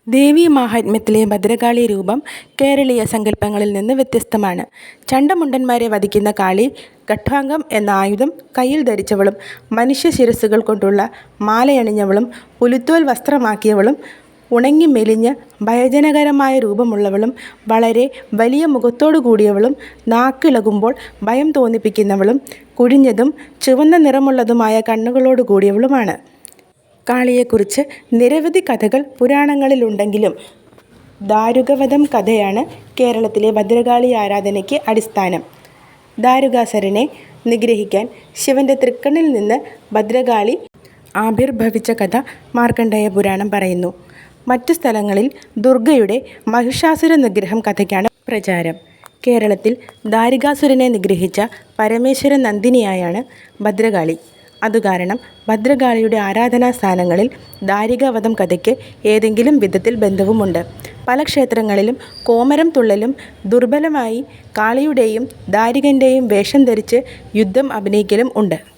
ദേവീമാഹാത്മ്യത്തിലെ ഭദ്രകാളി രൂപം കേരളീയ സങ്കല്പങ്ങളിൽ നിന്ന് വ്യത്യസ്തമാണ്. ചണ്ഡമുണ്ഡന്മാരെ വധിക്കുന്ന കാളി ഖഡ്ഗം എന്ന ആയുധം കയ്യിൽ ധരിച്ചവളും മനുഷ്യശിരസ്സുകൾ കൊണ്ടുള്ള മാലയണിഞ്ഞവളും പുലിത്തോൽ വസ്ത്രമാക്കിയവളും ഉണങ്ങി മെലിഞ്ഞ് ഭയജനകരമായ രൂപമുള്ളവളും വളരെ വലിയ മുഖത്തോടു കൂടിയവളും നാക്കിളകുമ്പോൾ ഭയം തോന്നിപ്പിക്കുന്നവളും കുഴിഞ്ഞതും ചുവന്ന നിറമുള്ളതുമായ കണ്ണുകളോടു കൂടിയവളുമാണ്. കാളിയെക്കുറിച്ച് നിരവധി കഥകൾ പുരാണങ്ങളിലുണ്ടെങ്കിലും ദാരുകവധം കഥയാണ് കേരളത്തിലെ ഭദ്രകാളി ആരാധനയ്ക്ക് അടിസ്ഥാനം. ദാരുകാസുരനെ നിഗ്രഹിക്കാൻ ശിവന്റെ തൃക്കണ്ണിൽ നിന്ന് ഭദ്രകാളി ആവിർഭവിച്ച കഥ മാർക്കണ്ഡേയ പുരാണം പറയുന്നു. മറ്റു സ്ഥലങ്ങളിൽ ദുർഗയുടെ മഹിഷാസുര നിഗ്രഹം കഥയ്ക്കാണ് പ്രചാരം. കേരളത്തിൽ ദാരികാസുരനെ നിഗ്രഹിച്ച പരമേശ്വര നന്ദിനിയായാണ് ഭദ്രകാളി. അതുകാരണം ഭദ്രകാളിയുടെ ആരാധനാസ്ഥാനങ്ങളിൽ ദാരികാവധം കഥയ്ക്ക് ഏതെങ്കിലും വിധത്തിൽ ബന്ധവുമുണ്ട്. പല ക്ഷേത്രങ്ങളിലും കോമരം തുള്ളലും ദുർബലമായി കാളിയുടെയും ദാരികൻ്റെയും വേഷം ധരിച്ച് യുദ്ധം അഭിനയിക്കലും ഉണ്ട്.